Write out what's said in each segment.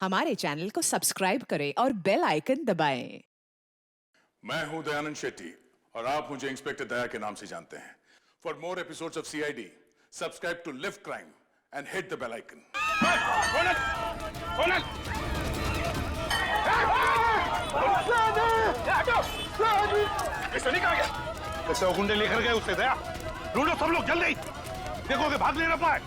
हमारे चैनल को सब्सक्राइब करें और बेल आइकन दबाएं। मैं हूं दयानंद शेट्टी और आप मुझे इंस्पेक्टर दया के नाम से जानते हैं। For more episodes of CID, subscribe to live crime and hit the bell icon. ऐसा नहीं कहा गया। कैसे वो गुंडे लेकर गए उससे दया? ढूंढो सब लोग जल्दी, देखो कि भाग नहीं ना पाए।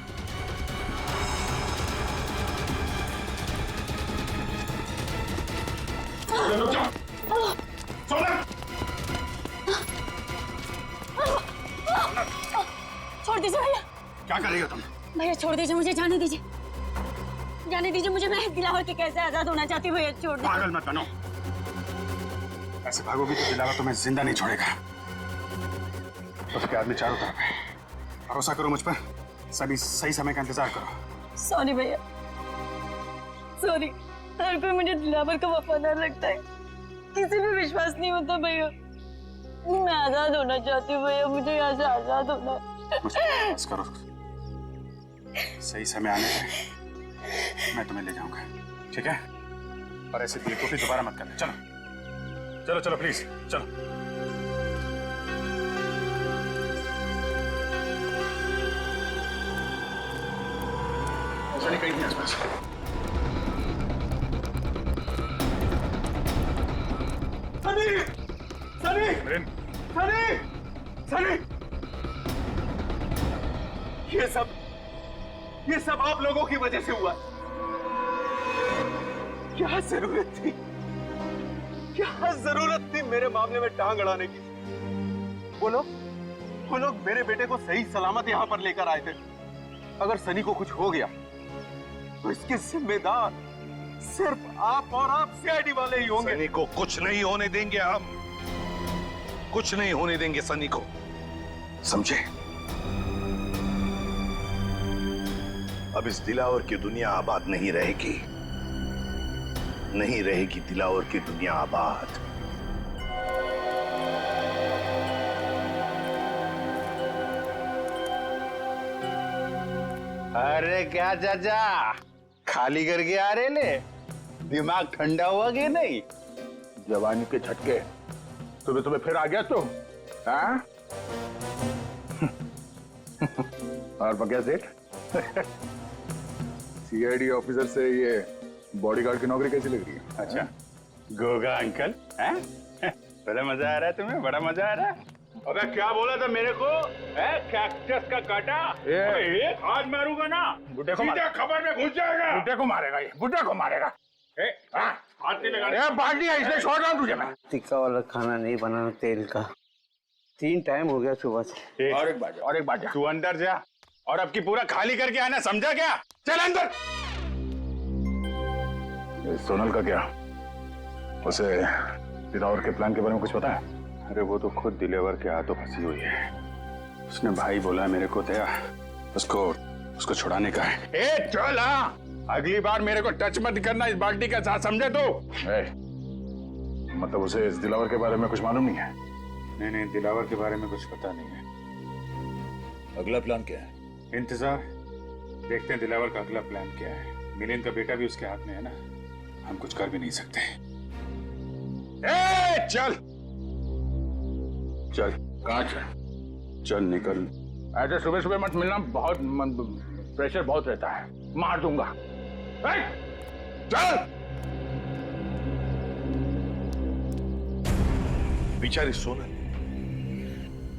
छोड़ दीजिए भैया। क्या करेगा तुम? भैया छोड़ दीजिए, मुझे जाने दीजिए, जाने दीजिए मुझे। मैं दिलावर के कैसे आजाद होना चाहती हूँ भैया, छोड़ दीजिए। पागल मत बनो, ऐसे भागोगी तो दिलावर तुम्हें जिंदा नहीं छोड़ेगा। उसके आदमी चारों तरफ है, भरोसा करो मुझ पर, सभी सही समय का इंतजार करो। सॉरी भैया, सॉरी। हर कोई मुझे दिलावर का वफादार लगता है, किसी पे विश्वास नहीं होता भैया। मैं आजाद होना चाहती हूँ भैया, मुझे यहाँ से आजाद होना है। मुझ पर विश्वास करो, सही समय आने पर मैं तुम्हें ले जाऊंगा, ठीक है? और ऐसे बेवकूफी दोबारा मत करना। चलो चलो चलो प्लीज चलो। ऐसा नहीं कहीं आसपास। सनी! सनी! सनी! सनी! ये सब आप लोगों की वजह से हुआ। क्या जरूरत थी मेरे मामले में टांग अड़ाने की? वो लोग मेरे बेटे को सही सलामत यहां पर लेकर आए थे। अगर सनी को कुछ हो गया तो इसके जिम्मेदार सिर्फ आप और आप सीआईडी वाले ही होंगे। सनी को कुछ नहीं होने देंगे हम, कुछ नहीं होने देंगे सनी को, समझे? अब इस दिलावर की दुनिया आबाद नहीं रहेगी, नहीं रहेगी दिलावर की दुनिया आबाद। अरे क्या चाचा, खाली करके आ रहे ले? दिमाग ठंडा हुआ कि नहीं? जवानी के झटके तुम्हें फिर आ गया तो? हाँ? और बगैर सेठ सीआईडी ऑफिसर से ये बॉडीगार्ड की नौकरी कैसी लग रही है? अच्छा, गोगा अंकल, हैं? बड़ा मजा आ रहा है तुम्हें? बड़ा मजा आ रहा है? अबे क्या बोला था मेरे को? कैक्टस का काटा? ये आज मारूंगा ना, बुड्ढे को सीधा खबर में घुस जाएगा। बुड्ढे को मारेगा ये, बुड्ढे को मारेगा। हाथ नहीं लगा। बाल्टी है, इसलिए छोड़ रहा हूँ तुझे मैं। टिक्का वाला खाना नहीं बनाना तेल का। 3 टाइम हो गया सुबह से। और एक बात तू अंदर जा और अब की पूरा खाली करके आना, समझा क्या? चल अंदर। सोनल का क्या? उसे दिलावर के प्लान के बारे में कुछ पता है? अरे वो तो खुद दिलेवर के हाथों फंसी हुई है। उसने भाई बोला मेरे को दया, उसको छुड़ाने का है। ए चल, हाँ, अगली बार मेरे को टच मत करना इस बाल्टी का साथ, समझे तो? मतलब उसे इस दिलावर के बारे में कुछ मालूम नहीं है? नहीं, दिलावर के बारे में कुछ पता नहीं है। अगला प्लान क्या है? इंतजार, देखते हैं दिलावर का अगला प्लान क्या है। मिलिंद का बेटा भी उसके हाथ में है ना, हम कुछ कर भी नहीं सकते। चल चल कहाँ चल? चल निकल। ऐसे सुबह सुबह मत मिलना, बहुत प्रेशर बहुत रहता है, मार दूंगा। चल। बेचारी सोनल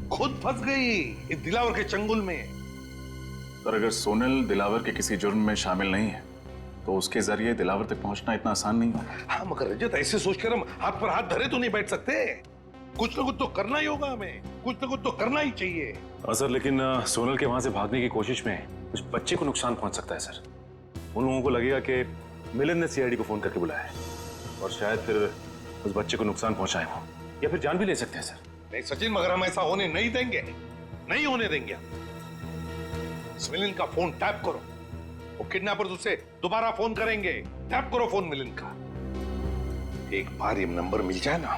खुद फंस गई इस दिलावर के चंगुल में। पर अगर सोनल दिलावर के किसी जुर्म में शामिल नहीं है तो उसके जरिए दिलावर तक पहुंचना इतना आसान नहीं होगा। हाँ मगर रजत, ऐसे सोचकर हम हाथ पर हाथ धरे तो नहीं बैठ सकते। कुछ ना कुछ तो करना ही होगा हमें, कुछ ना कुछ तो करना ही चाहिए। सर, लेकिन सोनल के वहां से भागने की कोशिश में उस बच्चे को नुकसान पहुंच सकता है सर। उन लोगों को लगेगा कि मिलिंद ने सीआईडी को फोन करके बुलाया है और शायद फिर उस बच्चे को नुकसान पहुंचाए वो, या फिर जान भी ले सकते हैं सर। नहीं सचिन, मगर हम ऐसा होने नहीं देंगे, नहीं होने देंगे। मिलिंद का फोन टैप करो, वो किडनैपर्स उसे दोबारा फोन करेंगे। टैप करो फोन मिलिंद का। एक बार ये नंबर मिल जाए ना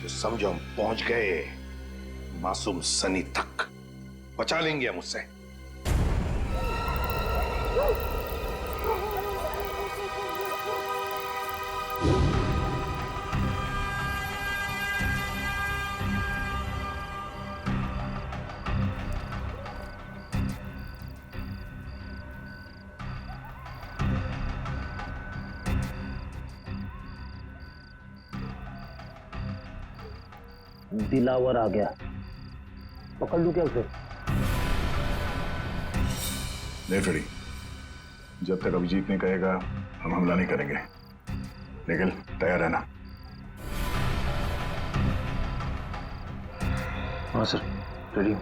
तो समझो हम पहुंच गए मासूम सनी तक। बचा लेंगे हम उससे। दिलावर आ गया, पकड़ लूं क्या उसे? नहीं फ्रेडी, जब तक अभिजीत नहीं कहेगा हम हमला नहीं करेंगे, लेकिन तैयार रहना। हाँ सर, रेडी हूँ।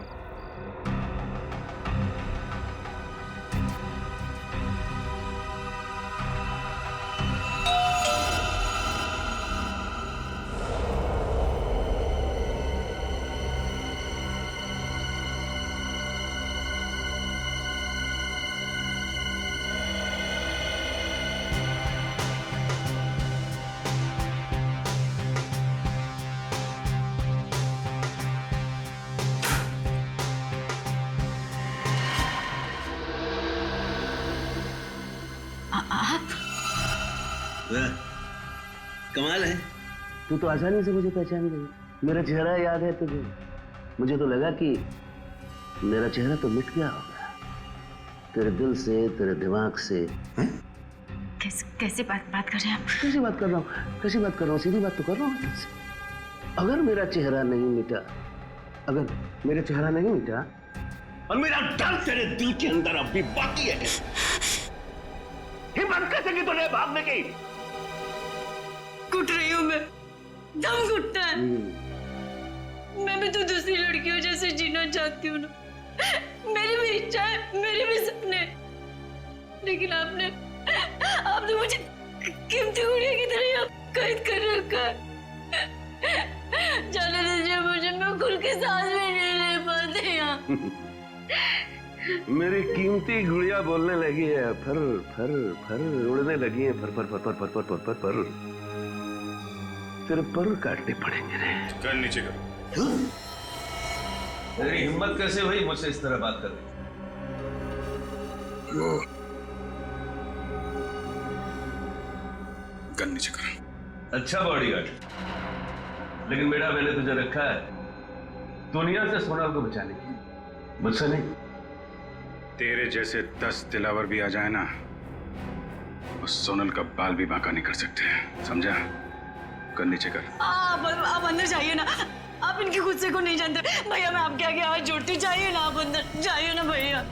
कमाल है। तू तो आसानी से मुझे पहचान गई। मेरा चेहरा याद है तुझे? मुझे तो लगा कि मेरा चेहरा तो मिट गया होगा तेरे दिल से, तेरे दिमाग से। कैसे बात कर रहे हैं आप? कैसी बात कर रहा हूँ? कैसी बात कर रहा हूँ? सीधी बात तो कर रहा हूँ तुझसे। अगर मेरा चेहरा नहीं मिटा, अगर मेरा चेहरा नहीं मिटा और मेरा डर तेरे दिल के अंदर अब भी बाकी है, हिम्मत कैसे की तूने भागने की? घुट रही हूँ मैं, दम घुटता है। मैं भी तो दूसरी लड़कियों जैसे जीना चाहती हूँ ना। मेरी भी इच्छा है, मेरे भी सपने, लेकिन आपने मुझे कीमती गुड़िया की तरह कैद कर रखा है। जाने दीजिए मुझे, मैं खुल के सांस भी नहीं ले पाती यहाँ। मेरी कीमती गुड़िया बोलने लगी है, फर फर फर उड़ने लगी है, फर फर फर फर फर फर फर फर। तेरे पर काटने पड़ेंगे रे। कर नीचे कर। तेरी हिम्मत कैसे हुई मुझसे इस तरह बात करने? गन नीचे कर। अच्छा बॉडीगार्ड, लेकिन बेटा मैंने तुझे रखा है दुनिया से सोनल को बचाने के लिए, मुझसे नहीं। तेरे जैसे 10 दिलावर भी आ जाए ना, उस सोनल का बाल भी बांका नहीं कर सकते, समझा? कर नीचे कर। आप अंदर जाइए ना, आप इनकी खुद से को नहीं जानते भैया। मैं आपके आगे हाथ जोड़ती, जाइए ना, आप अंदर जाइए ना भैया।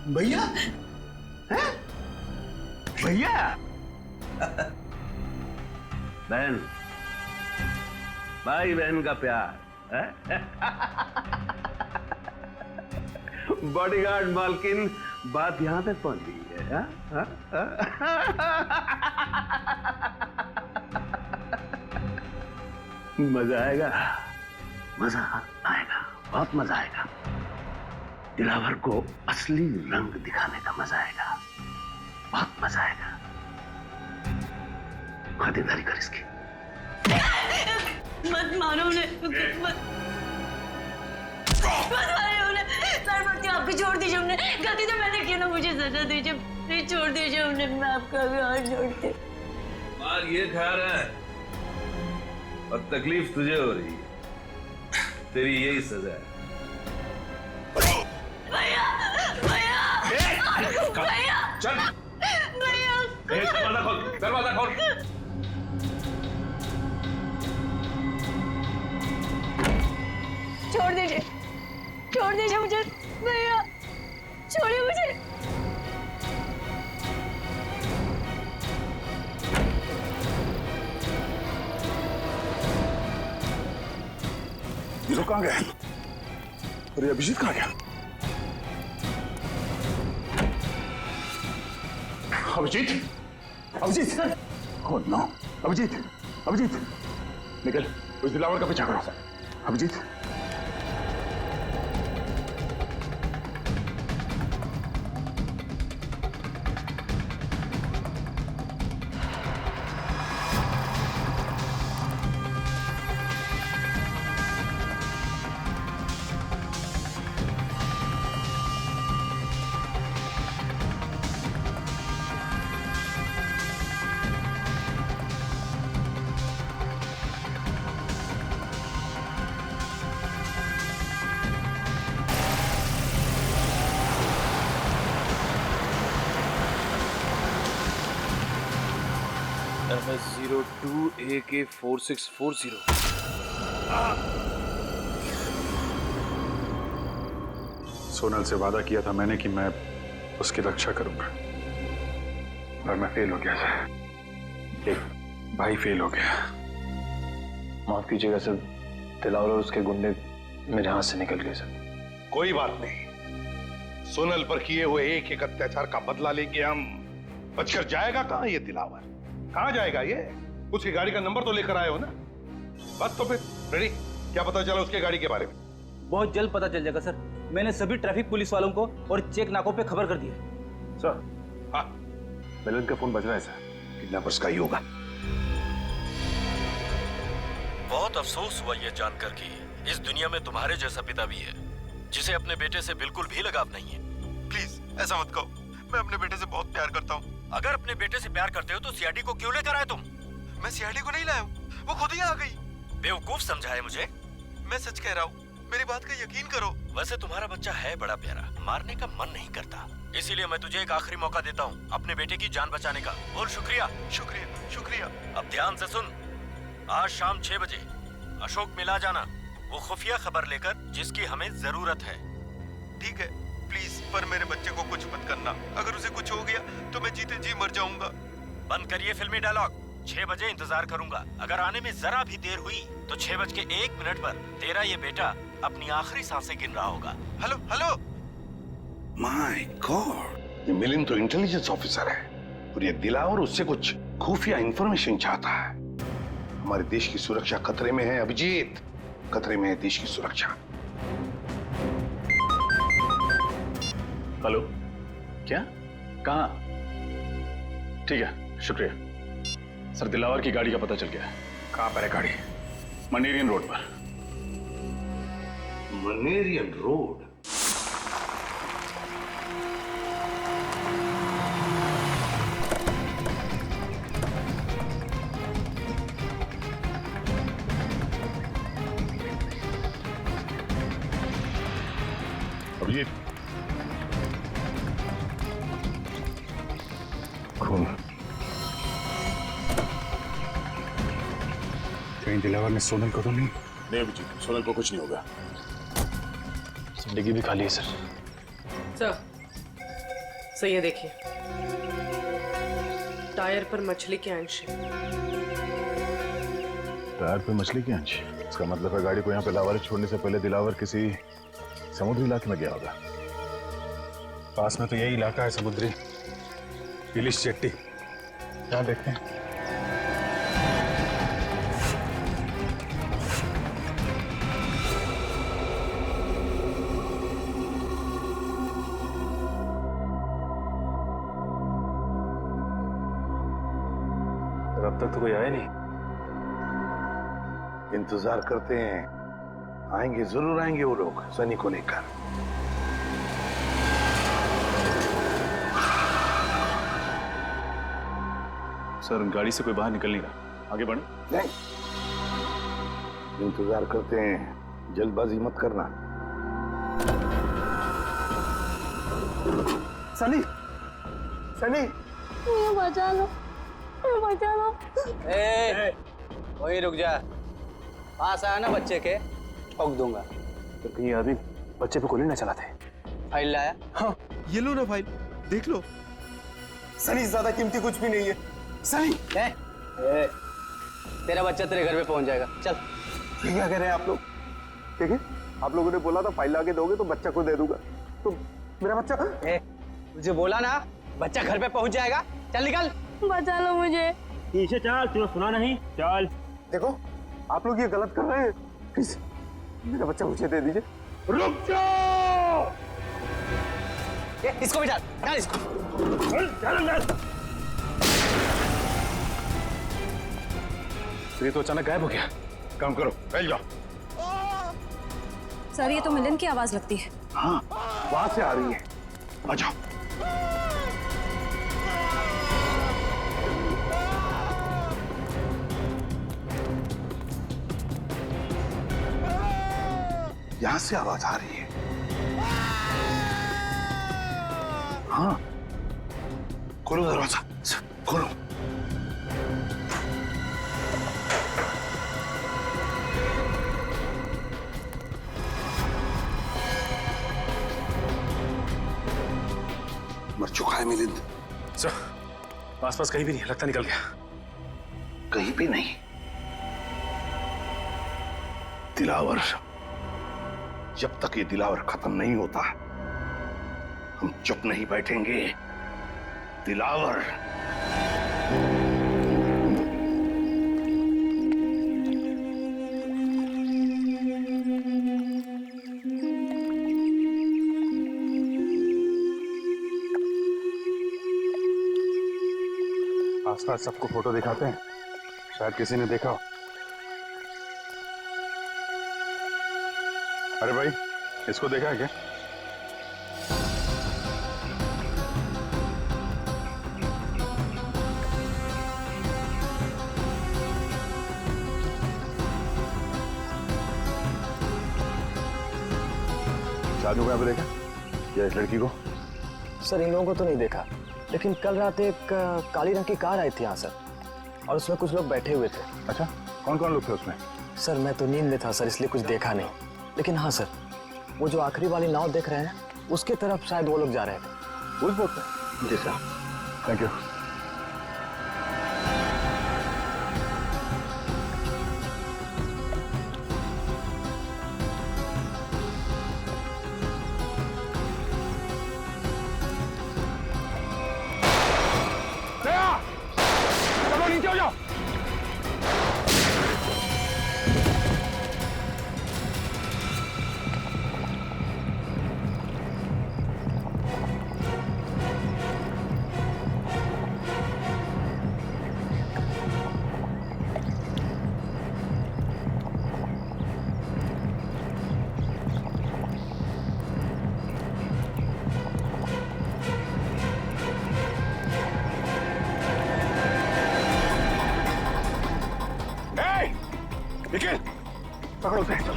भैया? भैया? बहन, भाई बहन का प्यार। बॉडीगार्ड मालकिन, बात यहां तक पहुंच गई है। मजा आएगा, मजा आएगा, बहुत मजा आएगा। दिलावर को असली रंग दिखाने का मजा आएगा, बहुत मजा आएगा। खातिरदारी कर इसकी। मत मारो उन्हें, मत मारो उन्हें। सरपति आपको छोड़ दीजिए, उन्हें गलती तो मैंने की ना, मुझे सजा दीजिए, प्लीज छोड़ दीजिए उन्हें, मैं आपका भी हाथ जोड़ती हूँ। मार ये खा रहा है और तकलीफ तुझे हो रही है, तेरी यही सजा है। भैया, भैया, भैया, चल भैया, दरवाजा खोल, दरवाजा खोल। छोड़ दीजिए मुझे भैया, छोड़िए मुझे। ये लोग कहाँ गए? अरे अभिजीत कहाँ गया? अभिजीत, अभिजीत, ओह नो, अभिजीत, अभिजीत, निकल, उस दिलावर का पीछा करो। अभिजीत, MS02AK4640। सोनल से वादा किया था मैंने कि मैं उसकी रक्षा करूंगा, पर मैं फेल हो गया सर। एक भाई फेल हो गया। माफ कीजिएगा सर, दिलावर और उसके गुंडे मेरे हाथ से निकल गए सर। कोई बात नहीं, सोनल पर किए हुए एक एक अत्याचार का बदला लेंगे हम। बचकर जाएगा कहां ये दिलावर? कहां जाएगा ये? उसकी गाड़ी का नंबर तो लेकर आए हो ना? बस तो फिर रेडी। क्या पता चला उसके गाड़ी के बारे में? बहुत जल्द पता चल जाएगा सर। मैंने सभी ट्रैफिक पुलिस वालों को और चेक नाकों पे खबर कर दी है। सर, हाँ, मिलन का फोन बज रहा है सर। किडनैपर्स का ही होगा। बहुत अफसोस हुआ ये जानकर कि इस दुनिया में तुम्हारे जैसा पिता भी है जिसे अपने बेटे से बिल्कुल भी लगाव नहीं है। प्लीज ऐसा मत कहो, मैं अपने बेटे से बहुत प्यार करता हूँ। अगर अपने बेटे से प्यार करते हो तो सीआईडी को क्यों लेकर आए तुम? मैं सीआईडी को नहीं लाया हूँ, वो खुद ही आ गई। बेवकूफ समझा है मुझे? मैं सच कह रहा हूँ, मेरी बात का यकीन करो। वैसे तुम्हारा बच्चा है बड़ा प्यारा, मारने का मन नहीं करता, इसीलिए मैं तुझे एक आखिरी मौका देता हूँ अपने बेटे की जान बचाने का। बोल शुक्रिया। शुक्रिया शुक्रिया। अब ध्यान से सुन, आज शाम 6 बजे अशोक मिला जाना, वो खुफिया खबर लेकर जिसकी हमें जरूरत है। ठीक है, प्लीज, पर मेरे बच्चे को कुछ मत करना। अगर उसे कुछ हो गया तो मैं जीते जी मर जाऊंगा। बंद करिए फिल्मी डायलॉग। 6 बजे इंतजार करूंगा। अगर आने में जरा भी देर हुई तो 6:01 पर तेरा ये बेटा अपनी आखिरी सांसें गिन रहा होगा। Hello hello. माय गॉड, ये मिलिंद तो इंटेलिजेंस ऑफिसर है और ये दिलावर उससे कुछ खुफिया इंफॉर्मेशन चाहता है। हमारे देश की सुरक्षा खतरे में है अभिजीत, खतरे में है देश की सुरक्षा। हेलो, क्या? कहाँ? ठीक है, शुक्रिया सर। दिलावर की गाड़ी का पता चल गया है। कहाँ पर है गाड़ी? मनेरियन रोड पर। मनेरियन रोड? अभिजीत, खून। कहीं दिलावर ने सोनल को तो नहीं? नहीं अभिजीत, सोनल को कुछ नहीं होगा। डिग्गी भी खाली है सर। सर ये देखिए, टायर पर मछली के अंश है। टायर पे मछली की अंश? इसका मतलब है गाड़ी को यहाँ पे लावारिस छोड़ने से पहले दिलावर किसी समुद्री इलाके में गया होगा। पास में तो यही इलाका है समुद्री, पिलिश चट्टी। यहाँ देखते हैं। अब तक तो कोई आया नहीं। इंतजार करते हैं, आएंगे, जरूर आएंगे वो लोग सनी को लेकर। सर, गाड़ी से कोई बाहर निकल नहीं रहा, आगे बढ़े? नहीं, इंतजार करते हैं, जल्दबाजी मत करना। सनी, सनी, बचा लो, बचा लो। वही रुक जा, पास आया ना बच्चे के, ठोक दूंगा। तो कहीं ये आदमी बच्चे पे गोली ना चलाते। फाइल लाया? हाँ, ये लो ना फाइल, देख लो। सनी, ज्यादा कीमती कुछ भी नहीं है। सनी, तेरा बच्चा तेरे घर पे पहुंच जाएगा, चल। ये क्या कह रहे हैं आप लोग? ठीक है, आप लोगों ने बोला था फाइल लाके दोगे तो बच्चा को दे दूंगा, तो मेरा बच्चा? तुझे बोला ना बच्चा घर पे पहुंच जाएगा, चल निकल। बचा लो मुझे। पीछे चल, तुझे सुना नहीं, चल। देखो, आप लोग ये गलत कर रहे हैं, प्लीज मेरा बच्चा मुझे दे दीजिए। रुक जाओ! इसको भी डाल, डाल इसको। तो ये तो अचानक गायब हो गया। काम करो, फैल जाओ। सर, ये तो मिलन की आवाज लगती है। हाँ, वहां से आ रही है, आ जाओ। यहां से आवाज आ रही है। हाँ, खोलो दरवाजा, खोलो। मर चुका है मिलिंद। सर आसपास कहीं भी नहीं, लगता निकल गया। कहीं भी नहीं। दिलावर, जब तक ये दिलावर खत्म नहीं होता हम चुप नहीं बैठेंगे। दिलावर। आसपास सबको फोटो दिखाते हैं, शायद किसी ने देखा हो। अरे भाई, इसको देखा है क्या? शादी को यहाँ पे देखा या इस लड़की को? सर इन लोगों को तो नहीं देखा, लेकिन कल रात एक काली रंग की कार आई थी यहाँ सर, और उसमें कुछ लोग बैठे हुए थे। अच्छा, कौन कौन लोग थे उसमें? सर मैं तो नींद में था सर, इसलिए कुछ देखा नहीं, लेकिन हाँ सर वो जो आखिरी वाली नाव देख रहे हैं उसके तरफ शायद वो लोग जा रहे थे। उस बोट पे? जी सर। Thank you. नीचे हो जाओ। निखिल, पकड़ो उसे, चलो।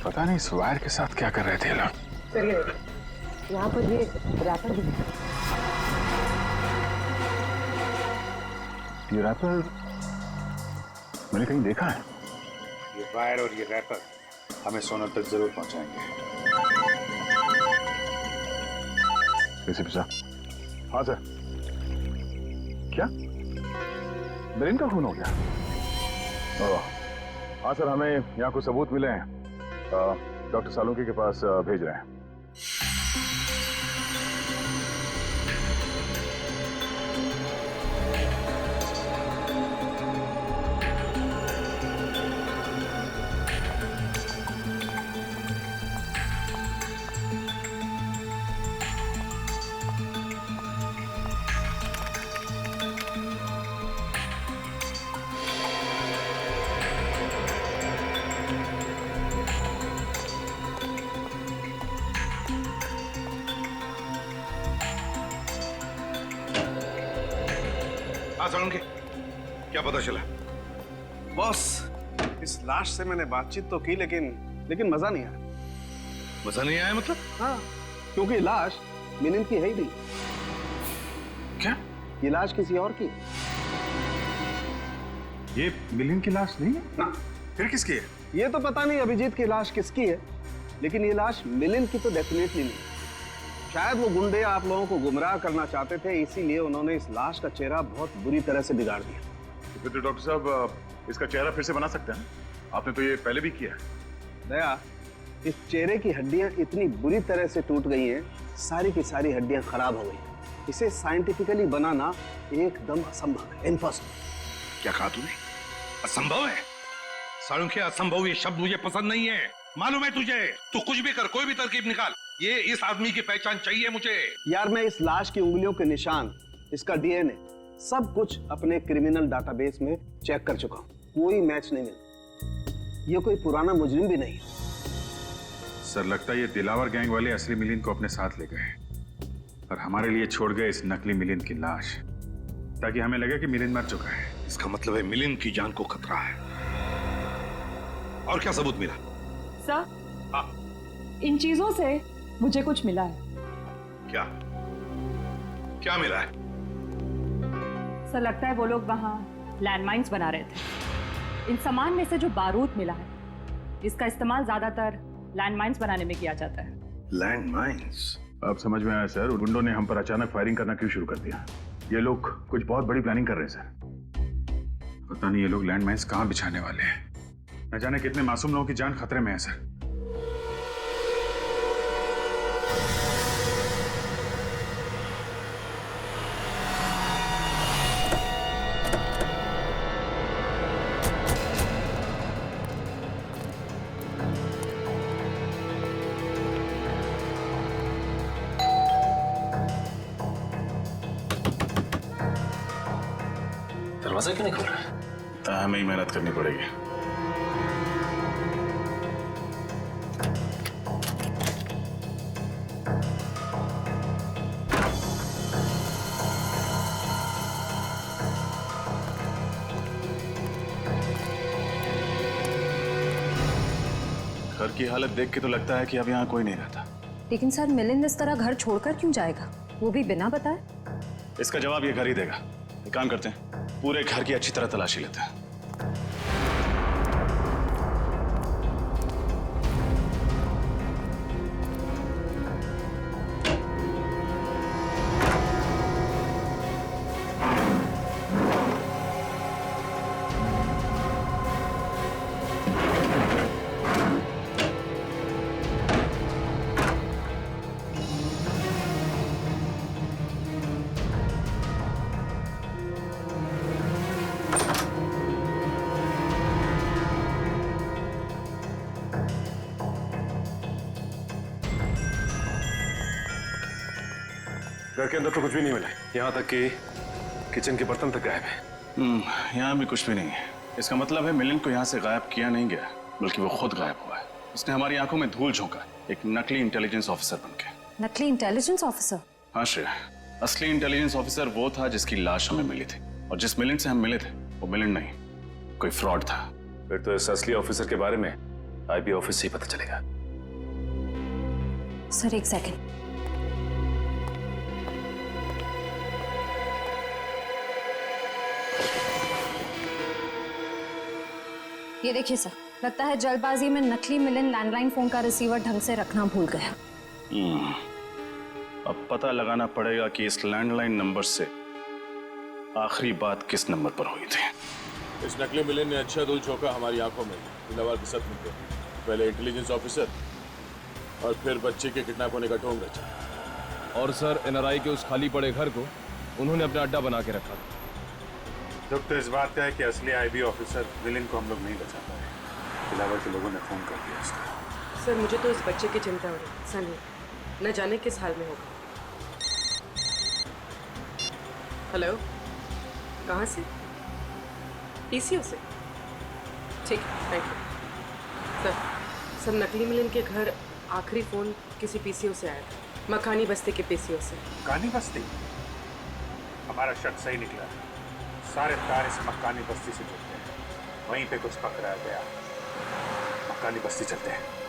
पता नहीं इस वायर के साथ क्या कर रहे थे लोग। चलिए यहाँ पर ये रैपर भी है। ये रैपर मैंने कहीं देखा है। ये वायर और ये रैपर हमें सोनल तक जरूर पहुंचाएंगे। एसीपी साहब। हाँ सर। क्या मिलिंद का खून हो गया? हाँ सर, हमें यहाँ कुछ सबूत मिले हैं, डॉक्टर सालुंकी के पास भेज रहे हैं। क्या पता चला? बॉस, इस लाश से मैंने बातचीत तो की, लेकिन मजा नहीं आया। मजा नहीं आया मतलब? हाँ, क्योंकि लाश मिलिंद की है ही नहीं। क्या? ये लाश किसी और की? ये मिलिंद की लाश नहीं है ना। फिर किसकी है? ये तो पता नहीं अभिजीत की लाश किसकी है, लेकिन ये लाश मिलिंद की तो डेफिनेटली नहीं। शायद वो गुंडे आप लोगों को गुमराह करना चाहते थे, इसीलिए उन्होंने इस लाश का चेहरा बहुत बुरी तरह से बिगाड़ दिया। तो फिर डॉक्टर साहब इसका चेहरा फिर से बना सकते हैं? आपने तो ये पहले भी किया है। दया, इस चेहरे की हड्डियां इतनी बुरी तरह से टूट गई हैं, सारी की सारी हड्डियां खराब हो गई। इसे साइंटिफिकली बनाना एकदम असंभव है, इम्पॉसिबल। क्या कहा तूने? असंभव है? सालुंकी, असंभव ये शब्द मुझे पसंद नहीं है। मालूम है तुझे? तू कुछ भी कर, कोई भी तरकीब निकाल, ये इस आदमी की पहचान चाहिए मुझे। यार, मैं इस लाश की उंगलियों के निशान, इसका डीएनए, सब कुछ अपने क्रिमिनल डाटाबेस में चेक कर चुका हूं, कोई मैच नहीं मिला। ये कोई पुराना मुजरिम भी नहीं। सर, लगता है ये दिलावर गैंग वाले असली मिलिंद को अपने साथ ले गए और हमारे लिए छोड़ गए इस नकली मिलिंद की लाश, ताकि हमें लगे कि मिलिंद मर चुका है। इसका मतलब है मिलिंद की जान को खतरा है। और क्या सबूत मिला? सर, इन चीजों से मुझे कुछ मिला है। क्या क्या मिला है? सर लगता है वो लोग वहाँ लैंडमाइंस बना रहे थे। इन सामान में से जो बारूद मिला है, इसका इस्तेमाल ज्यादातर लैंडमाइंस बनाने में किया जाता है। लैंडमाइंस? अब समझ में आया सर, गुंडों ने हम पर अचानक फायरिंग करना क्यों शुरू कर दिया। ये लोग कुछ बहुत बड़ी प्लानिंग कर रहे हैं सर। पता नहीं ये लोग लैंडमाइंस कहाँ बिछाने वाले हैं। न जाने कितने मासूम लोगों की जान खतरे में है सर। दरवाजा क्यों नहीं खोल रहा है? हमें ही मेहनत करनी पड़ेगी। घर की हालत देख के तो लगता है कि अब यहाँ कोई नहीं रहता। लेकिन सर मिलिंद इस तरह घर छोड़कर क्यों जाएगा, वो भी बिना बताए? इसका जवाब ये घर ही देगा। एक काम करते हैं, पूरे घर की अच्छी तरह तलाशी लेते हैं। घर के अंदर तो कुछ भी नहीं मिला, यहाँ तक कि किचन के बर्तन तक गायब है। यहाँ भी कुछ भी नहीं है। इसका मतलब है मिलिंद को यहाँ से गायब किया नहीं गया, बल्कि वो खुद गायब हुआ है। उसने हमारी आंखों में धूल झोंका, एक नकली इंटेलिजेंस ऑफिसर बनके। नकली इंटेलिजेंस ऑफिसर? हाँ श्रेया, असली इंटेलिजेंस ऑफिसर वो था जिसकी लाश हमें मिली थी, और जिस मिलिंद से हम मिले थे वो मिलिंद नहीं, कोई फ्रॉड था। फिर तो इस असली ऑफिसर के बारे में आईबी ऑफिस से ही पता चलेगा। सर एक सेकंड। ये देखिए सर, लगता है जल्दबाजी में नकली मिलिंद लैंडलाइन फोन का रिसीवर ढंग से रखना भूल गया। अब पता लगाना पड़ेगा कि इस लैंडलाइन नंबर से आखिरी बात किस नंबर पर हुई थी। इस नकली मिलिंद ने अच्छा धूल झोंका हमारी आंखों में दिलावर के सदमे पे। पहले इंटेलिजेंस ऑफिसर और फिर बच्चे के किडनैप होने का ढोंग रचा। और सर एनआरआई के उस खाली पड़े घर को उन्होंने अपना अड्डा बना के रखा। दुख तो इस बात का है कि असली आईबी ऑफिसर मिलिंद को हम लोग नहीं बचा पाए। दिलावर के लोगों ने फोन कर दिया उसका। सर मुझे तो इस बच्चे की चिंता हो रही। सनी न जाने किस हाल में होगा। हेलो, कहाँ से? पीसीओ से? ठीक है, थैंक यू। सर नकली मिलिंद के घर आखिरी फोन किसी पीसीओ से आया था, मकानी बस्ती के पीसीओ से। मकानी बस्ती? हमारा शक सही निकला। सारे तार इस मकानी बस्ती से जुड़ते हैं। वहीं पे कुछ पकड़ा गया। मकानी बस्ती चलते हैं।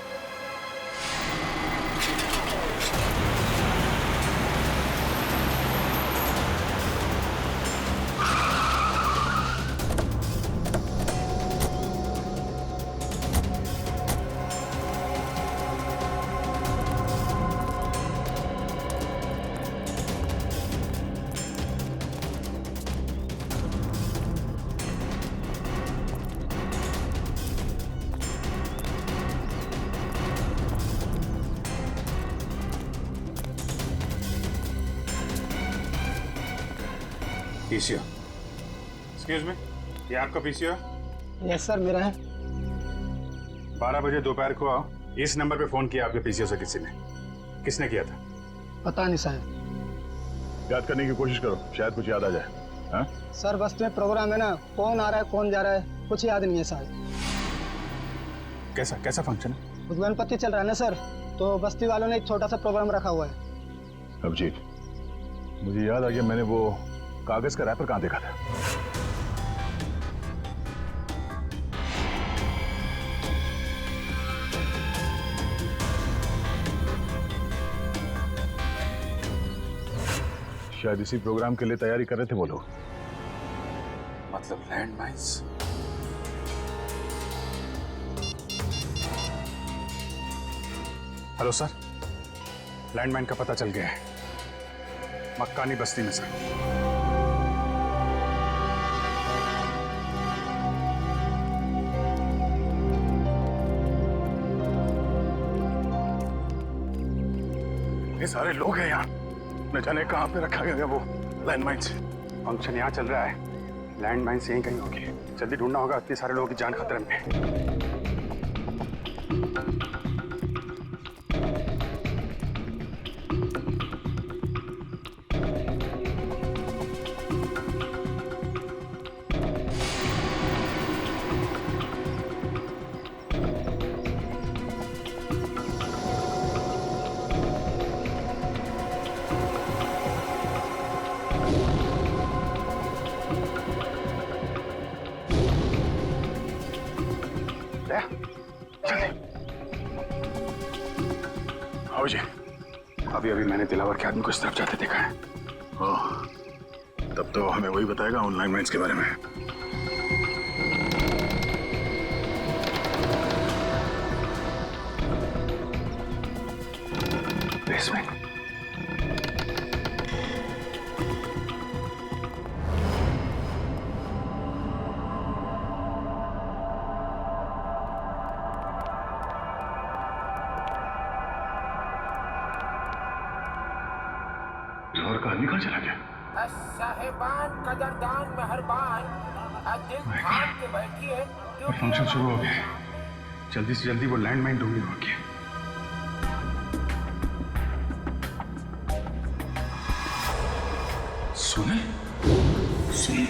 पीसीओ? एक्सक्यूज मी, ये आपका पीसीओ है? यस सर, मेरा है। 12 बजे दोपहर को आओ। इस नंबर पे फोन किया आपके पीसीओ से किसी ने? किसने किया था? पता नहीं साहब। याद करने की कोशिश करो, शायद कुछ याद आ जाए। हाँ? सर बस्ती में प्रोग्राम है ना, कौन आ रहा है कौन जा रहा है कुछ याद नहीं है साहब। कैसा कैसा फंक्शन है? उस गणपति चल रहा है ना सर, तो बस्ती वालों ने एक छोटा सा प्रोग्राम रखा हुआ है। अभिजीत, मुझे याद आ गया, मैंने वो कागज का रैपर कहाँ देखा था? शायद इसी प्रोग्राम के लिए तैयारी कर रहे थे वो लोग। मतलब land mines? Hello sir, landmine का पता चल गया है, मक्कानी बस्ती में सर। ये सारे लोग हैं यहाँ, न जाने कहाँ पे रखा गया वो लैंडमाइंस। फंक्शन यहाँ चल रहा है, लैंडमाइंस यहीं कहीं होगी। जल्दी ढूंढना होगा, इतने सारे लोगों की जान खतरे में। आओ जी, अभी मैंने दिलावर के आदमी को इस तरफ जाते देखा है। ओह, तब तो हमें वही बताएगा ऑनलाइन माइंस के बारे में। बेसमेंट। दिलावर का आदमी कहाँ चला गया? साहेबान कदरदान मेहरबान दिल थाम के बैठिए। फंक्शन शुरू हो गया, जल्दी से जल्दी वो लैंडमाइन ढूंढनी होगी। सुने सुने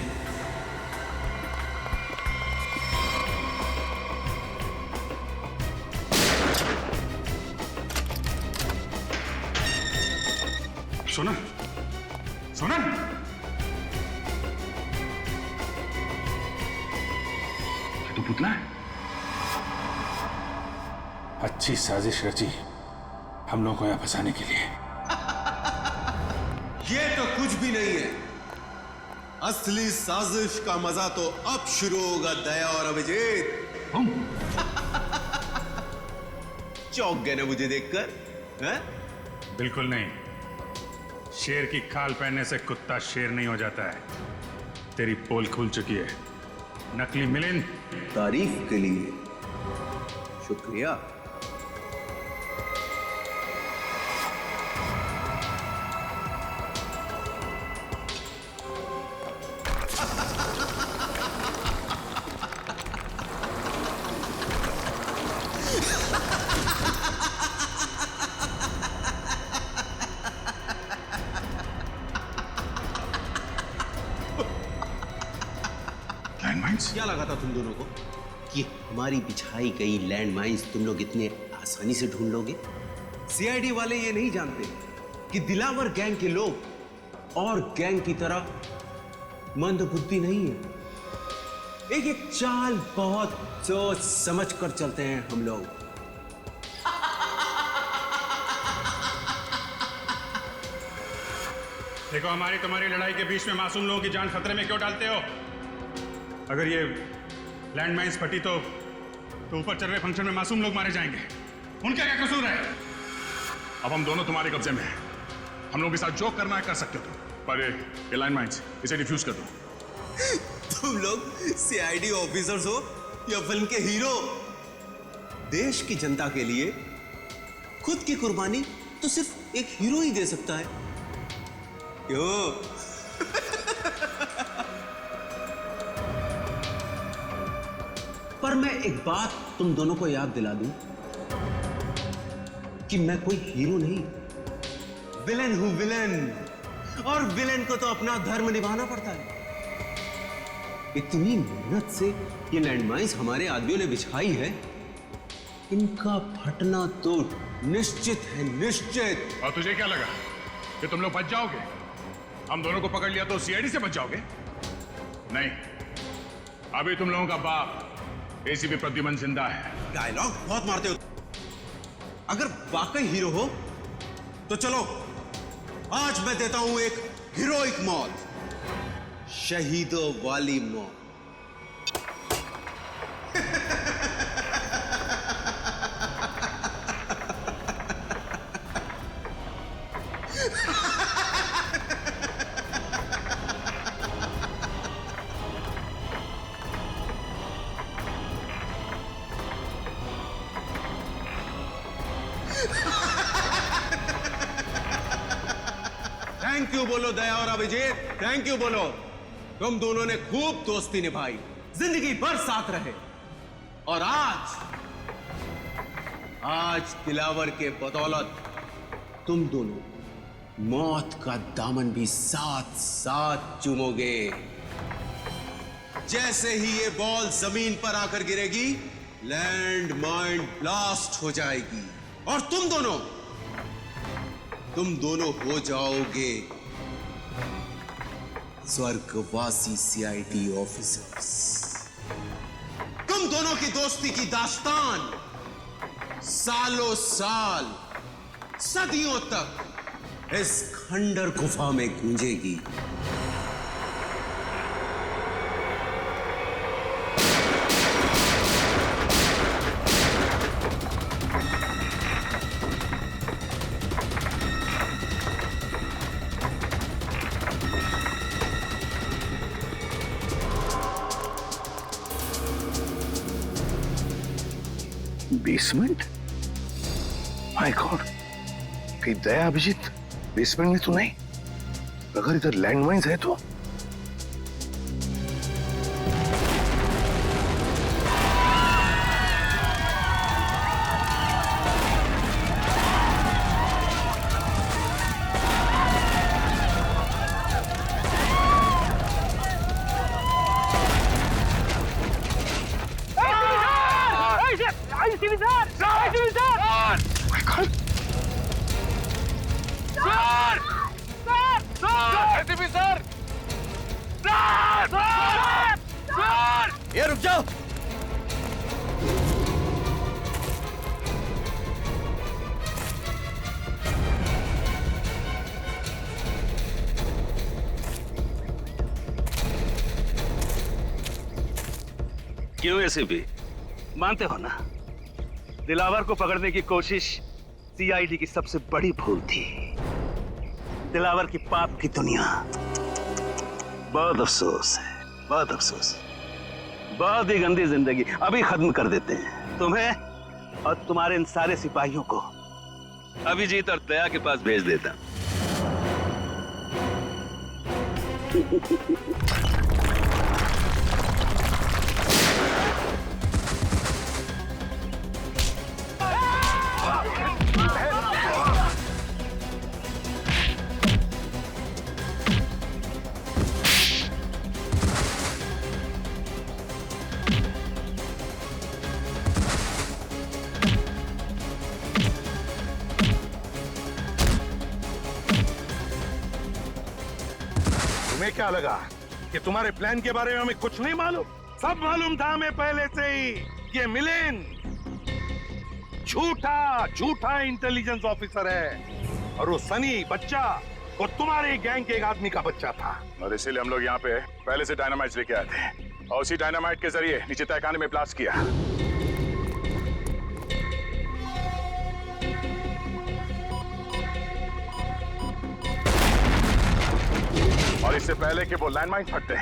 सुना सुना ये तो पुतला है। अच्छी साजिश रची हम लोगों को यहाँ फंसाने के लिए। ये तो कुछ भी नहीं है, असली साजिश का मजा तो अब शुरू होगा दया और अभिजीत। चौंक गए ना मुझे देखकर? हैं? बिल्कुल नहीं, शेर की खाल पहनने से कुत्ता शेर नहीं हो जाता है। तेरी पोल खुल चुकी है नकली मिलिंद। तारीफ के लिए शुक्रिया। क्या लगा था तुम दोनों को कि हमारी बिछाई गई लैंड माइंस तुम लोग इतने आसानी से ढूंढ लोगे? सीआईडी वाले ये नहीं जानते कि दिलावर गैंग के लोग और गैंग की तरह मंदबुद्धि नहीं है। एक एक चाल बहुत सोच समझ कर चलते हैं हम लोग। देखो, हमारी तुम्हारी लड़ाई के बीच में मासूम लोगों की जान खतरे में क्यों डालते हो? अगर ये लैंडमाइंस फटी तो ऊपर चल रहे फंक्शन में मासूम लोग मारे जाएंगे। उनका क्या कसूर है? अब हम दोनों तुम्हारे कब्जे में हैं। हम लोगों के साथ जो करना है कर सकते हो, पर ये लैंडमाइंस इसे डिफ्यूज कर दो। तुम लोग सीआईडी ऑफिसर्स हो या फिल्म के हीरो? देश की जनता के लिए खुद की कुर्बानी तो सिर्फ एक हीरो ही दे सकता है। क्यों? पर मैं एक बात तुम दोनों को याद दिला दूं कि मैं कोई हीरो नहीं, विलेन हूं, विलेन। और विलेन को तो अपना धर्म निभाना पड़ता है। इतनी मेहनत से ये लैंडमाइंस हमारे आदमियों ने बिछाई है, इनका फटना तो निश्चित है, निश्चित। और तुझे क्या लगा कि तुम लोग बच जाओगे? हम दोनों को पकड़ लिया तो सीआईडी से बच जाओगे? नहीं, अभी तुम लोगों का बाप एसीपी प्रद्युमन जिंदा है। डायलॉग बहुत मारते हो। अगर वाकई हीरो हो तो चलो, आज मैं देता हूं एक हीरोइक मौत, शहीदों वाली मौत। थैंक यू बोलो दया और अभिजीत, थैंक यू बोलो। तुम दोनों ने खूब दोस्ती निभाई, जिंदगी भर साथ रहे, और आज दिलावर के बदौलत तुम दोनों मौत का दामन भी साथ साथ चूमोगे। जैसे ही ये बॉल जमीन पर आकर गिरेगी, लैंड माइन ब्लास्ट हो जाएगी और तुम दोनों हो जाओगे स्वर्गवासी सीआईडी ऑफिसर्स। तुम दोनों की दोस्ती की दास्तान सालों साल, सदियों तक इस खंडर गुफा में गूंजेगी। बेसमेंट? माय गॉड, कहीं दया अभिजीत बेसमेंट में तो नहीं? अगर इधर लैंडमाइंस है तो? ये रुक जाओ। क्यों एसीपी, मानते हो ना, दिलावर को पकड़ने की कोशिश सीआईडी की सबसे बड़ी भूल थी। दिलावर की पाप की दुनिया। बहुत अफसोस है, बहुत अफसोस। बहुत ही गंदी जिंदगी अभी खत्म कर देते हैं तुम्हें और तुम्हारे इन सारे सिपाहियों को अभिजीत और दया के पास भेज देता। तुम्हें क्या लगा कि तुम्हारे प्लान के बारे में हमें कुछ नहीं मालूम? सब मालूम था हमें पहले से ही। ये मिलिंद झूठा इंटेलिजेंस ऑफिसर है और वो सनी बच्चा वो तुम्हारे गैंग के एक आदमी का बच्चा था। और इसीलिए हम लोग यहाँ पे पहले से डायनामाइट लेके आए थे और उसी डायनामाइट के जरिए नीचे तहखाने में ब्लास्ट किया। और इससे पहले कि वो लैंडमाइन फटते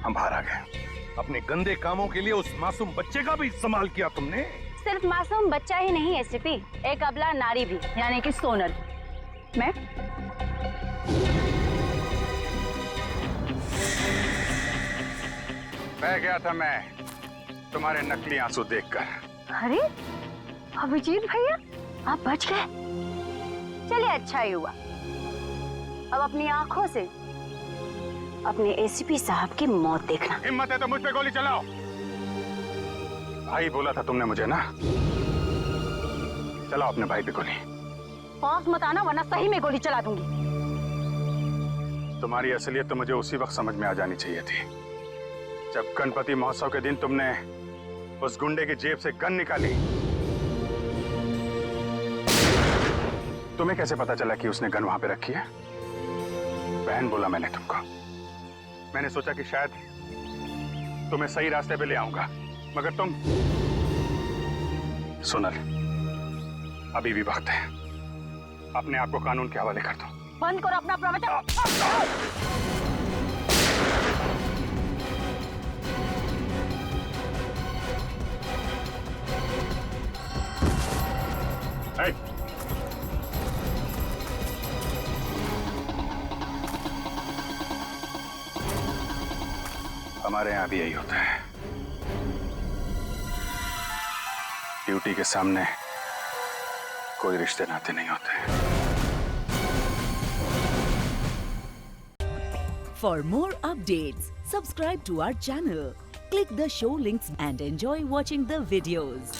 हम बाहर आ गए। अपने गंदे कामों के लिए उस मासूम बच्चे का भी इस्तेमाल किया तुमने। सिर्फ मासूम बच्चा ही नहीं एसीपी, एक अबला नारी भी, यानी कि सोनल। मैं बह गया था मैं तुम्हारे नकली आंसू देखकर। अरे अभिजीत भैया, आप बच गए। चलिए अच्छा ही हुआ। अब अपनी आंखों से अपने एसीपी साहब की मौत देखना। हिम्मत है तो मुझ पे गोली चलाओ। भाई बोला था तुमने मुझे ना, चलाओ अपने भाई पे गोली। पास मत आना वरना सही में गोली चला दूंगी। तुम्हारी असलियत तो मुझे उसी वक्त समझ में आ जानी चाहिए थी जब गणपति महोत्सव के दिन तुमने उस गुंडे की जेब से गन निकाली। तुम्हें कैसे पता चला कि उसने गन वहां पे रखी है? बहन बोला मैंने तुमको। मैंने सोचा कि शायद तुम्हें सही रास्ते पे ले आऊंगा, मगर तुम। सोनल, अभी भी वक्त है, अपने आप को कानून के हवाले कर दो। बंद करो अपना प्रवचन। Hey! हमारे यहां भी यही होता है, ड्यूटी के सामने कोई रिश्ते नाते नहीं होते। For more updates, subscribe to our channel, click the show links and enjoy watching the videos.